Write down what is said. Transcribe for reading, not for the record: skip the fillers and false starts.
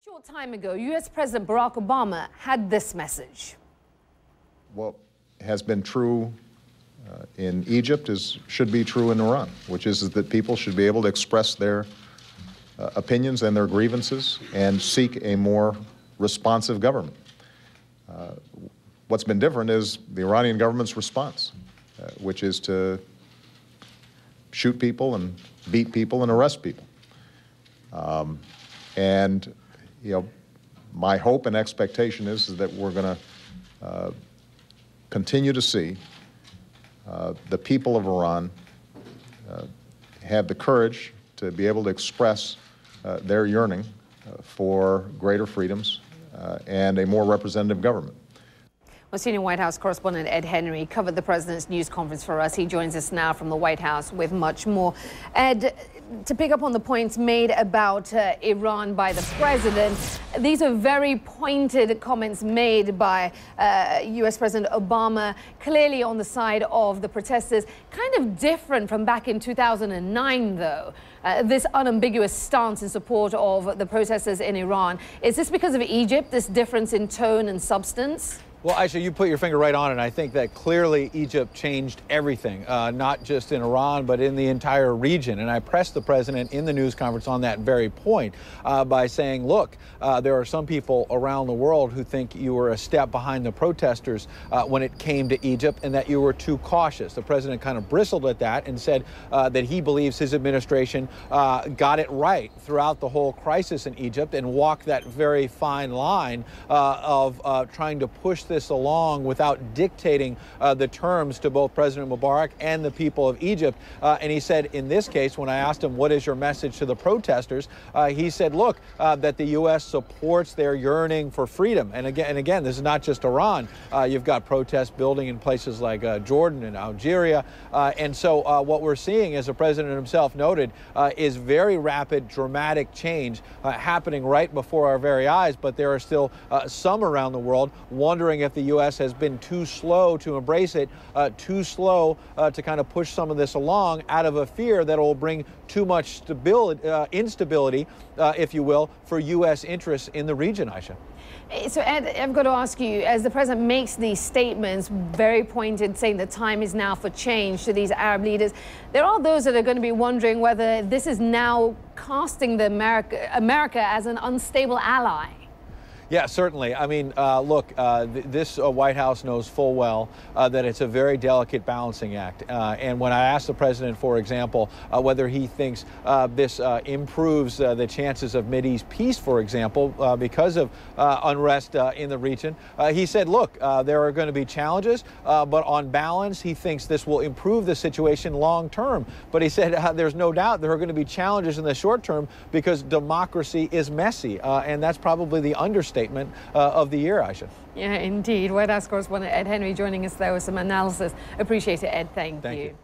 Short time ago, U.S. President Barack Obama had this message. What has been true in Egypt should be true in Iran, which is that people should be able to express their opinions and their grievances and seek a more responsive government. What's been different is the Iranian government's response, which is to shoot people and beat people and arrest people. And my hope and expectation is that we're going to continue to see the people of Iran have the courage to be able to express their yearning for greater freedoms and a more representative government. Well, senior White House correspondent Ed Henry covered the president's news conference for us. He joins us now from the White House with much more. Ed, to pick up on the points made about Iran by the president, these are very pointed comments made by U.S. President Obama, clearly on the side of the protesters. Kind of different from back in 2009, though. This unambiguous stance in support of the protesters in Iran. Is this because of Egypt, this difference in tone and substance? Well, Aisha, you put your finger right on it. I think that clearly Egypt changed everything, not just in Iran, but in the entire region. And I pressed the president in the news conference on that very point by saying, look, there are some people around the world who think you were a step behind the protesters when it came to Egypt and that you were too cautious. The president kind of bristled at that and said that he believes his administration got it right throughout the whole crisis in Egypt and walked that very fine line of trying to push this along without dictating the terms to both President Mubarak and the people of Egypt. And he said, in this case, when I asked him, what is your message to the protesters? He said, look, that the U.S. supports their yearning for freedom. And again, this is not just Iran. You've got protests building in places like Jordan and Algeria. And so what we're seeing, as the president himself noted, is very rapid, dramatic change happening right before our very eyes. But there are still some around the world wondering if the U.S. has been too slow to embrace it, too slow to kind of push some of this along out of a fear that it will bring too much instability, if you will, for U.S. interests in the region, Aisha. So, Ed, I've got to ask you, as the president makes these statements, very pointed, saying the time is now for change to these Arab leaders, there are those that are going to be wondering whether this is now casting America as an unstable ally. Yeah, certainly. I mean, look, this White House knows full well that it's a very delicate balancing act. And when I asked the president, for example, whether he thinks this improves the chances of Mideast peace, for example, because of unrest in the region, he said, look, there are going to be challenges, but on balance, he thinks this will improve the situation long term. But he said there's no doubt there are going to be challenges in the short term because democracy is messy. And that's probably the understatement of the year, Aisha. Yeah, indeed. White House correspondent Ed Henry joining us there with some analysis. Appreciate it, Ed. Thank you.